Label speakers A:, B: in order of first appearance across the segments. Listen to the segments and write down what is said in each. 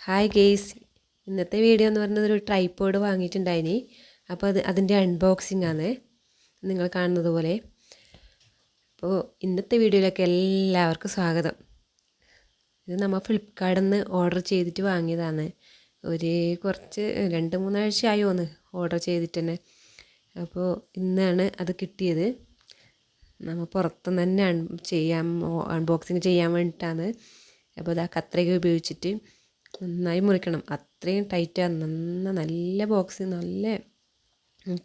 A: Hi guys, ഇന്നത്തെ video എന്ന് പറയുന്നത് ഒരു ട്രൈപോഡ് വാങ്ങിയിട്ടുണ്ടായിനി. അപ്പോൾ അതിൻ്റെ അൺബോക്സിംഗ് ആണ് നിങ്ങൾ കാണുന്നത് പോലെ. അപ്പോൾ ഇന്നത്തെ വീഡിയോയിലേക്ക് എല്ലാവർക്കും സ്വാഗതം. ഇത് നമ്മൾ ഫ്ലിപ്കാർട്ടിൽ നിന്ന് ഓർഡർ ചെയ്തിട്ട് വാങ്ങിയതാണ്. കുറച്ച് 2-3 ആഴ്ചയായോ ഒന്ന് ഓർഡർ ചെയ്തിട്ട് തന്നെ. അപ്പോൾ ഇന്നാണ് അത് കിട്ടിയത്. നമ്മൾ പുറത്തുനിന്ന് തന്നെ അൺബോക്സിങ് ചെയ്യാൻ വേണ്ടിയിട്ടാണ്. അപ്പോൾ അത് ആ കത്രിക ഉപയോഗിച്ചിട്ട് നന്നായി മുറിക്കണം. അത്രയും ടൈറ്റാണ്. നല്ല ബോക്സ്, നല്ല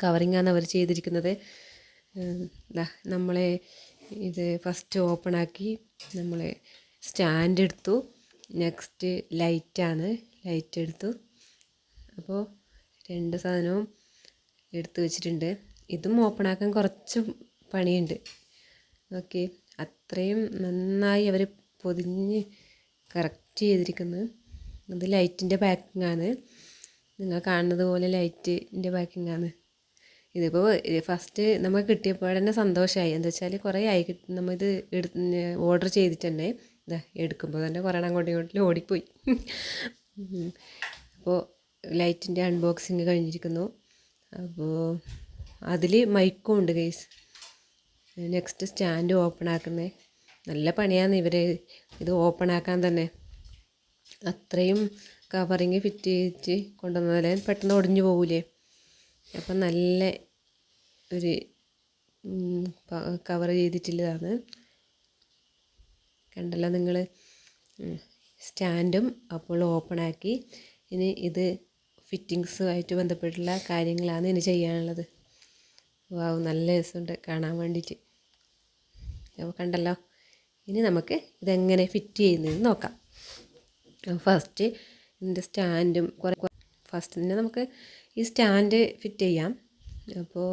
A: കവറിങ്ങാണ് അവർ ചെയ്തിരിക്കുന്നത്. നമ്മളെ ഇത് ഫസ്റ്റ് ഓപ്പൺ ആക്കി നമ്മൾ സ്റ്റാൻഡ് എടുത്തു. നെക്സ്റ്റ് ലൈറ്റ് എടുത്തു. അപ്പോൾ 2 സാധനവും എടുത്ത് വെച്ചിട്ടുണ്ട്. ഇതും ഓപ്പൺ ആക്കാൻ കുറച്ച് പണിയുണ്ട്. ഓക്കെ, അത്രയും നന്നായി അവർ പൊതിഞ്ഞ് കറക്റ്റ് ചെയ്തിരിക്കുന്നത്. അത് ലൈറ്റിൻ്റെ പാക്കിങ്ങാണ്. നിങ്ങൾ കാണുന്നത് പോലെ ലൈറ്റിൻ്റെ പാക്കിങ്ങാണ്. ഇതിപ്പോൾ ഫസ്റ്റ് നമുക്ക് കിട്ടിയപ്പോൾ തന്നെ സന്തോഷമായി. എന്താ വെച്ചാൽ കുറേ ആയി നമ്മളിത് ഓർഡർ ചെയ്തിട്ട് തന്നെ എടുക്കുമ്പോൾ തന്നെ കുറേ അങ്ങോട്ടും ഇങ്ങോട്ടും ഓടിപ്പോയി. അപ്പോൾ ലൈറ്റിൻ്റെ അൺബോക്സിങ് കഴിഞ്ഞിരിക്കുന്നു. അപ്പോൾ അതിൽ മൈക്കും ഉണ്ട് ഗൈസ്. നെക്സ്റ്റ് സ്റ്റാൻഡ് ഓപ്പൺ ആക്കുന്നത് നല്ല പണിയാണ്. ഇത് ഓപ്പൺ ആക്കാൻ തന്നെ അത്രയും കവറിങ് ഫിറ്റ് ചെയ്തിട്ട് കൊണ്ടുവന്നാലേ പെട്ടെന്ന് ഒടിഞ്ഞു പോകില്ലേ. അപ്പം നല്ല ഒരു കവർ ചെയ്തിട്ടുള്ളതാണ്. കണ്ടല്ലോ നിങ്ങൾ. സ്റ്റാൻഡും അപ്പോൾ ഓപ്പൺ ആക്കി. ഇനി ഇത് ഫിറ്റിങ്സുമായിട്ട് ബന്ധപ്പെട്ടുള്ള കാര്യങ്ങളാണ് ഇനി ചെയ്യാനുള്ളത്. വാവ്, നല്ല രസമുണ്ട് കാണാൻ വേണ്ടിയിട്ട്. അപ്പോൾ കണ്ടല്ലോ. ഇനി നമുക്ക് ഇതെങ്ങനെ ഫിറ്റ് ചെയ്യുന്നതെന്ന് നോക്കാം. ഫസ്റ്റ് ഇതിൻ്റെ സ്റ്റാൻഡും ഫസ്റ്റ് തന്നെ നമുക്ക് ഈ സ്റ്റാൻഡ് ഫിറ്റ് ചെയ്യാം. അപ്പോൾ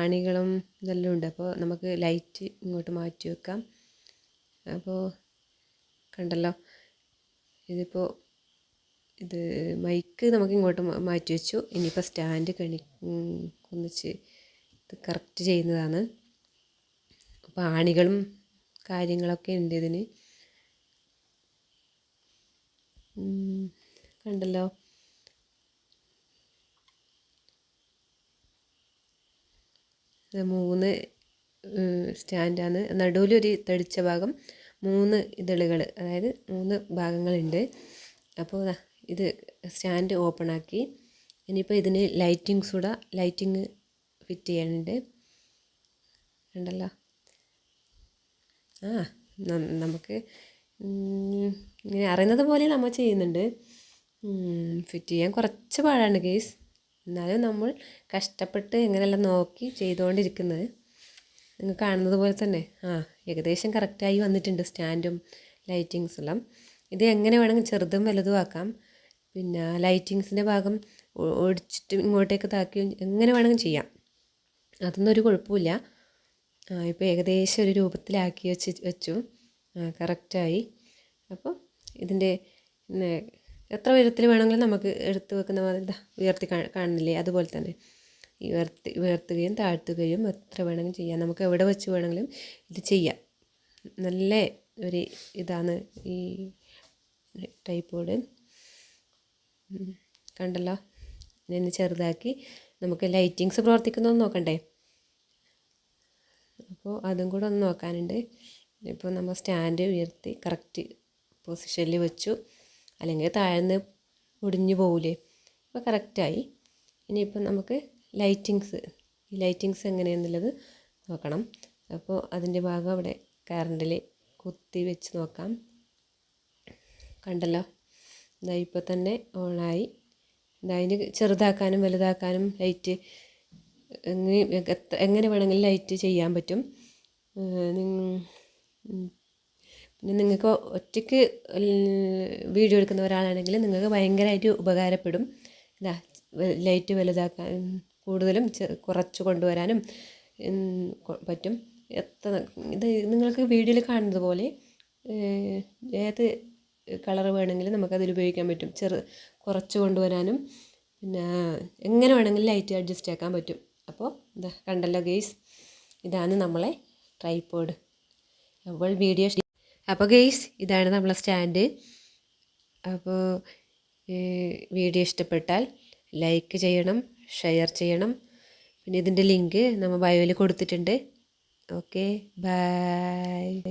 A: ആണികളും ഇതെല്ലാം ഉണ്ട്. അപ്പോൾ നമുക്ക് ലൈറ്റ് ഇങ്ങോട്ട് മാറ്റി വെക്കാം. അപ്പോൾ കണ്ടല്ലോ, ഇത് മൈക്ക് നമുക്ക് ഇങ്ങോട്ട് മാറ്റി വെച്ചു. ഇനിയിപ്പോൾ സ്റ്റാൻഡ് ഒന്നിച്ച് ഇത് കറക്റ്റ് ചെയ്യുന്നതാണ്. അപ്പോൾ ആണികളും കാര്യങ്ങളൊക്കെ ഉണ്ട് ഇതിന്. കണ്ടല്ലോ. ഇത് 3 സ്റ്റാൻഡാണ്. നടുവിലൊരു തടിച്ച ഭാഗം, 3 ഇതളുകൾ, അതായത് 3 ഭാഗങ്ങളുണ്ട്. അപ്പോൾ ഇത് സ്റ്റാൻഡ് ഓപ്പൺ ആക്കി. ഇനിയിപ്പോൾ ഇതിന് ലൈറ്റിങ് ഫിറ്റ് ചെയ്യാനുണ്ട്. കണ്ടല്ലോ. നമുക്ക് ഇങ്ങനെ അറിയുന്നത് പോലെ നമ്മൾ ചെയ്യുന്നുണ്ട്. ഫിറ്റ് ചെയ്യാൻ കുറച്ച് പാടാണ് കേസ്. എന്നാലും നമ്മൾ കഷ്ടപ്പെട്ട് എങ്ങനെയെല്ലാം നോക്കി ചെയ്തുകൊണ്ടിരിക്കുന്നത്. നിങ്ങൾ കാണുന്നത് പോലെ തന്നെ ഏകദേശം കറക്റ്റായി വന്നിട്ടുണ്ട് സ്റ്റാൻഡും ലൈറ്റിങ്സും എല്ലാം. ഇത് എങ്ങനെ വേണമെങ്കിൽ ചെറുതും വലുതും ആക്കാം. പിന്നെ ലൈറ്റിങ്സിൻ്റെ ഭാഗം ഒടിച്ചിട്ട് ഇങ്ങോട്ടേക്ക് താക്കി എങ്ങനെ വേണമെങ്കിൽ ചെയ്യാം. അതൊന്നും ഒരു കുഴപ്പമില്ല. ഇപ്പോൾ ഏകദേശം ഒരു രൂപത്തിലാക്കി വെച്ചു. കറക്റ്റായി. അപ്പോൾ ഇതിൻ്റെ എത്ര ഉയരത്തിൽ വേണമെങ്കിലും നമുക്ക് എടുത്ത് വെക്കുന്ന മാതിരി ഉയർത്തി കാണുന്നില്ലേ, അതുപോലെ തന്നെ ഉയർത്തുകയും താഴ്ത്തുകയും എത്ര വേണമെങ്കിലും ചെയ്യാം. നമുക്ക് എവിടെ വെച്ച് വേണമെങ്കിലും ഇത് ചെയ്യാം. നല്ല ഒരു ഇതാണ് ഈ ട്രൈപോഡ്. കണ്ടല്ലോ. ഇനി ചെറുതാക്കി നമുക്ക് ലൈറ്റിങ്സ് പ്രവർത്തിക്കുന്നതെന്ന് നോക്കണ്ടേ. അപ്പോൾ അതും കൂടെ ഒന്ന് നോക്കാനുണ്ട്. ഇപ്പോൾ നമ്മൾ സ്റ്റാൻഡ് ഉയർത്തി കറക്റ്റ് പൊസിഷനിൽ വെച്ചു. അല്ലെങ്കിൽ താഴ്ന്ന് ഒടിഞ്ഞു പോകില്ലേ. ഇപ്പോൾ കറക്റ്റായി. ഇനിയിപ്പോൾ നമുക്ക് ലൈറ്റിങ്സ് എങ്ങനെയാണെന്നുള്ളത് നോക്കണം. അപ്പോൾ അതിൻ്റെ ഭാഗം അവിടെ കറണ്ടിൽ കുത്തി വെച്ച് നോക്കാം. കണ്ടല്ലോ. ഇപ്പോൾ തന്നെ ഓണായി. അതിന് ചെറുതാക്കാനും വലുതാക്കാനും ലൈറ്റ് എങ്ങനെ വേണമെങ്കിലും ലൈറ്റ് ചെയ്യാൻ പറ്റും. പിന്നെ നിങ്ങൾക്ക് ഒറ്റയ്ക്ക് വീഡിയോ എടുക്കുന്ന ഒരാളാണെങ്കിൽ നിങ്ങൾക്ക് ഭയങ്കരമായിട്ട് ഉപകാരപ്പെടും. ലൈറ്റ് വലുതാക്കാൻ കൂടുതലും കുറച്ച് കൊണ്ടുവരാനും പറ്റും. ഇത് നിങ്ങൾക്ക് വീഡിയോയിൽ കാണുന്നത് പോലെ ഏത് കളർ വേണമെങ്കിലും നമുക്കതിൽ ഉപയോഗിക്കാൻ പറ്റും. കുറച്ച് കൊണ്ടുവരാനും പിന്നെ എങ്ങനെ വേണമെങ്കിലും ലൈറ്റ് അഡ്ജസ്റ്റ് ആക്കാൻ പറ്റും. അപ്പോൾ കണ്ടല്ലോ ഗെയ്സ്, ഇതാണ് നമ്മളെ ട്രൈപോഡ്. അപ്പോൾ ഗെയ്സ്, ഇതാണ് നമ്മളെ സ്റ്റാൻഡ്. അപ്പോൾ വീഡിയോ ഇഷ്ടപ്പെട്ടാൽ ലൈക്ക് ചെയ്യണം, ഷെയർ ചെയ്യണം. പിന്നെ ഇതിൻ്റെ ലിങ്ക് നമ്മൾ ബയോയിൽ കൊടുത്തിട്ടുണ്ട്. Okay, by.